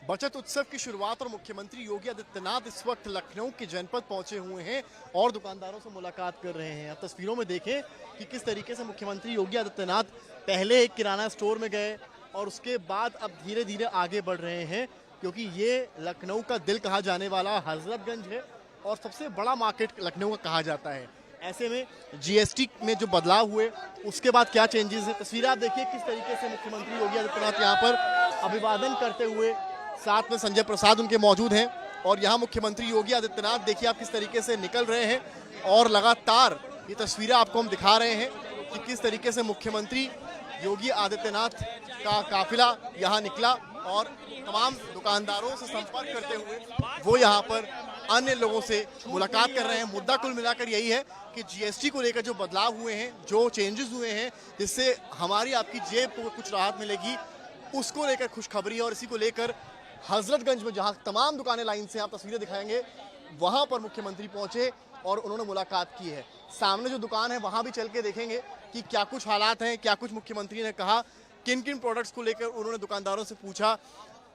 बचत उत्सव की शुरुआत और मुख्यमंत्री योगी आदित्यनाथ इस वक्त लखनऊ के जनपद पहुंचे हुए हैं और दुकानदारों से मुलाकात कर रहे हैं। आप तस्वीरों में देखें कि किस तरीके से मुख्यमंत्री योगी आदित्यनाथ पहले एक किराना स्टोर में गए और उसके बाद अब धीरे धीरे आगे बढ़ रहे हैं, क्योंकि ये लखनऊ का दिल कहा जाने वाला हजरतगंज है और सबसे बड़ा मार्केट लखनऊ का कहा जाता है। ऐसे में जीएसटी में जो बदलाव हुए उसके बाद क्या चेंजेस है, तस्वीरें आप देखिए किस तरीके से मुख्यमंत्री योगी आदित्यनाथ यहाँ पर अभिवादन करते हुए, साथ में संजय प्रसाद उनके मौजूद हैं और यहाँ मुख्यमंत्री योगी आदित्यनाथ देखिए आप किस तरीके से निकल रहे हैं और लगातार ये तस्वीरें आपको हम दिखा रहे हैं कि किस तरीके से मुख्यमंत्री योगी आदित्यनाथ का काफिला यहाँ निकला और तमाम दुकानदारों से संपर्क करते हुए वो यहाँ पर अन्य लोगों से मुलाकात कर रहे हैं। मुद्दा कुल मिलाकर यही है कि जीएसटी को लेकर जो बदलाव हुए हैं, जो चेंजेस हुए हैं, जिससे हमारी आपकी जेब को कुछ राहत मिलेगी, उसको लेकर खुशखबरी। और इसी को लेकर हजरतगंज में जहां तमाम दुकानें लाइन से आप तस्वीरें दिखाएंगे, वहां पर मुख्यमंत्री पहुंचे और उन्होंने मुलाकात की है। सामने जो दुकान है वहां भी चल के देखेंगे कि क्या कुछ हालात हैं, क्या कुछ मुख्यमंत्री ने कहा, किन किन प्रोडक्ट्स को लेकर उन्होंने दुकानदारों से पूछा।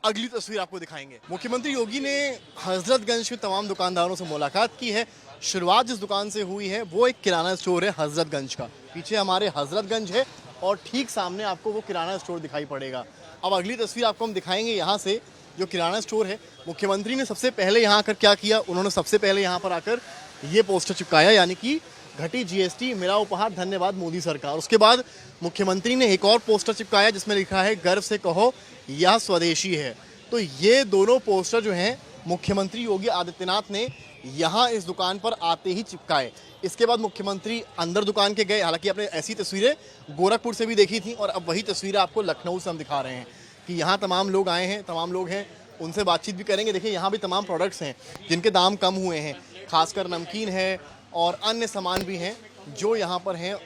अगली तस्वीर आपको दिखाएंगे। मुख्यमंत्री योगी ने हजरतगंज के तमाम दुकानदारों से मुलाकात की है। शुरुआत जिस दुकान से हुई है वो एक किराना स्टोर है हजरतगंज का। पीछे हमारे हजरतगंज है और ठीक सामने आपको वो किराना स्टोर दिखाई पड़ेगा। अब अगली तस्वीर आपको हम दिखाएंगे यहाँ से जो किराना स्टोर है। मुख्यमंत्री ने सबसे पहले यहाँ आकर क्या किया, उन्होंने सबसे पहले यहाँ पर आकर ये पोस्टर चिपकाया, यानी कि घटी जीएसटी मेरा उपहार धन्यवाद मोदी सरकार। उसके बाद मुख्यमंत्री ने एक और पोस्टर चिपकाया जिसमें लिखा है गर्व से कहो यह स्वदेशी है। तो ये दोनों पोस्टर जो हैं मुख्यमंत्री योगी आदित्यनाथ ने यहाँ इस दुकान पर आते ही चिपकाए। इसके बाद मुख्यमंत्री अंदर दुकान के गए। हालांकि आपने ऐसी तस्वीरें गोरखपुर से भी देखी थी और अब वही तस्वीरें आपको लखनऊ से हम दिखा रहे हैं कि यहाँ तमाम लोग आए हैं, तमाम लोग हैं, उनसे बातचीत भी करेंगे। देखिए यहाँ भी तमाम प्रोडक्ट्स हैं जिनके दाम कम हुए हैं, खासकर नमकीन है और अन्य सामान भी हैं जो यहाँ पर हैं।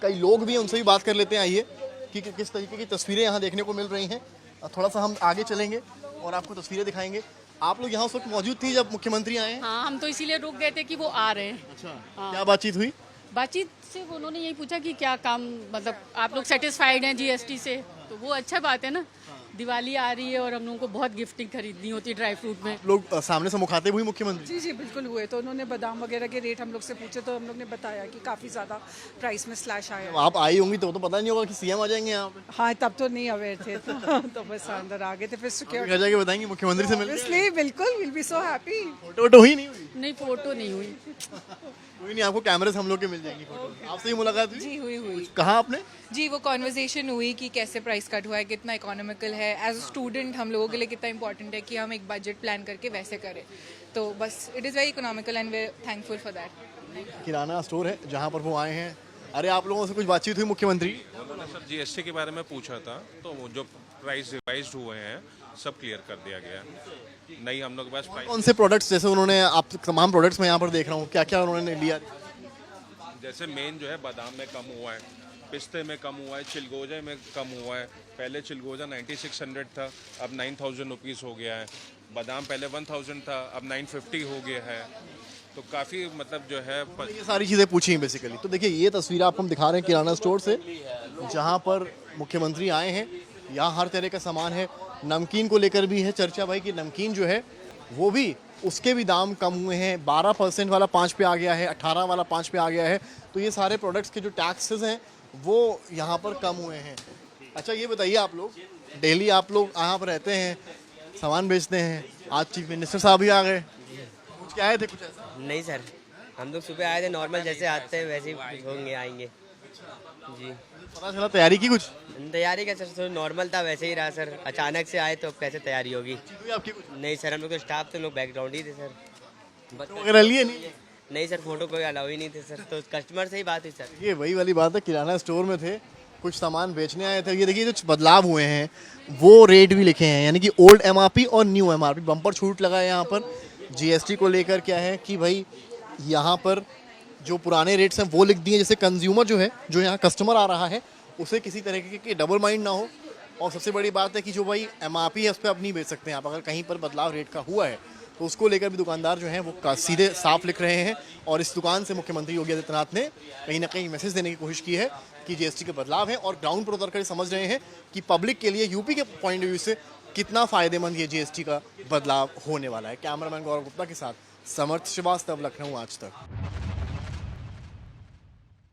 कई लोग भी हैं, उनसे भी बात कर लेते हैं। आइए कि किस तरीके की तस्वीरें यहाँ देखने को मिल रही हैं। थोड़ा सा हम आगे चलेंगे और आपको तस्वीरें दिखाएंगे। आप लोग यहाँ उस वक्त मौजूद थी जब मुख्यमंत्री आए? हाँ, हम तो इसीलिए रुक गए थे कि वो आ रहे हैं। अच्छा, हाँ। क्या बातचीत हुई? बातचीत से उन्होंने यही पूछा कि क्या काम, मतलब आप लोग सेटिस्फाइड हैं जीएसटी से, तो वो अच्छा बात है ना। दिवाली आ रही है और हम लोगों को बहुत गिफ्टिंग खरीदनी होती है ड्राई फ्रूट में। लोग सामने से मुखातिब हुई मुख्यमंत्री? जी जी बिल्कुल हुए। तो उन्होंने बादाम वगैरह के रेट हम लोग से पूछे तो हम लोग ने बताया कि काफ़ी ज़्यादा प्राइस में स्लैश आया। आप आई होंगी तो पता नहीं होगा कि सीएम आ जाएंगे यहाँ पे। हाँ, तब तो नहीं अवेयर थे तो बस अंदर आ गए थे। फिर सिक्योरिटी घर जाके बताएंगे मुख्यमंत्री से मिलके? इसलिए बिल्कुल, will be so happy. Photo हुई नहीं हुई? नहीं, फोटो नहीं हुई। कोई नहीं, आपको कैमरे से हम लोग के मिल जाएंगी फोटो। आपसे ही मुलाकात हुई? जी हुई। कहा आपने? जी, वो कॉन्वर्सेशन हुई कि कैसे प्राइस कट हुआ है, कितना इकोनॉमिकल है। एज अ स्टूडेंट हम लोगों के लिए कितना इंपॉर्टेंट है कि हम एक बजट प्लान करके वैसे करें। तो बस it is very economical and way thankful for that. Kirana store है जहाँ पर वो आए हैं। अरे आप लोगों से कुछ बातचीत हुई मुख्यमंत्री? उन्होंने सर जीएसटी के बारे में पूछा था, तो वो जो प्राइस रिवाइज हुए हैं सब क्लियर कर दिया गया। नहीं, हम लोग के पास प्राइस कौन से प्रोडक्ट्स, जैसे उन्होंने, आप तमाम प्रोडक्ट्स में यहाँ पर देख रहा हूँ, क्या क्या उन्होंने लिया? जैसे मेन जो है बादाम में कम हुआ है, पिस्ते में कम हुआ है, चिलगोजे में कम हुआ है। पहले चिलगोजा 9600 था, अब 9000 रुपीज़ हो गया है। बादाम पहले 1000 था, अब 950 हो गया है। तो काफ़ी मतलब जो है ये सारी चीज़ें पूछी हैं बेसिकली। तो देखिए ये तस्वीर आपको हम दिखा रहे हैं किराना स्टोर से जहाँ पर मुख्यमंत्री आए हैं। यहाँ हर तरह का सामान है। नमकीन को लेकर भी है चर्चा भाई कि नमकीन जो है वो भी, उसके भी दाम कम हुए हैं। 12% वाला 5 पे आ गया है, 18 वाला 5 पे आ गया है। तो ये सारे प्रोडक्ट्स के जो टैक्सेस हैं वो यहाँ पर कम हुए हैं। अच्छा ये बताइए, आप लोग डेली आप लोग यहाँ पर रहते हैं, सामान बेचते हैं, आज चीफ मिनिस्टर साहब भी आ गए, कुछ क्या आए थे कुछ ऐसा? नहीं सर, हम लोग सुबह आए थे नॉर्मल, जैसे आते हैं वैसे ही होंगे, आएंगे जी। पता चला तैयारी की कुछ? तैयारी क्या सर, नॉर्मल था वैसे ही रहा सर। अचानक से आए तो अब कैसे तैयारी होगी? आपकी कुछ नहीं सर, हम लोग तो स्टाफ थे, लोग बैकग्राउंड ही थे सर। वगैरह लिए नहीं? नहीं सर, फोटो कोई अलाउ ही नहीं थे सर, तो कस्टमर से ही बात हुई सर। ये वही वाली बात है, किराना स्टोर में थे, कुछ सामान बेचने आए थे। ये देखिए जो बदलाव हुए हैं वो रेट भी लिखे हैं, यानी कि ओल्ड एमआरपी और न्यू एमआरपी। बम्पर छूट लगा है यहाँ पर। जीएसटी को लेकर क्या है कि भाई यहाँ पर जो पुराने रेट्स हैं वो लिख दिए, जैसे कंज्यूमर जो है, जो यहाँ कस्टमर आ रहा है, उसे किसी तरीके की डबल माइंड ना हो। और सबसे बड़ी बात है कि जो भाई एमआरपी है उस पर आप नहीं बेच सकते हैं। आप अगर कहीं पर बदलाव रेट का हुआ है तो उसको लेकर भी दुकानदार जो हैं वो सीधे साफ लिख रहे हैं। और इस दुकान से मुख्यमंत्री योगी आदित्यनाथ ने कहीं ना कहीं मैसेज देने की कोशिश की है कि जीएसटी के बदलाव हैं और ग्राउंड पर उतर कर समझ रहे हैं कि पब्लिक के लिए, यूपी के पॉइंट ऑफ व्यू से कितना फायदेमंद ये जीएसटी का बदलाव होने वाला है। कैमरामैन गौरव गुप्ता के साथ समर्थ श्रीवास्तव, लखनऊ आज तक।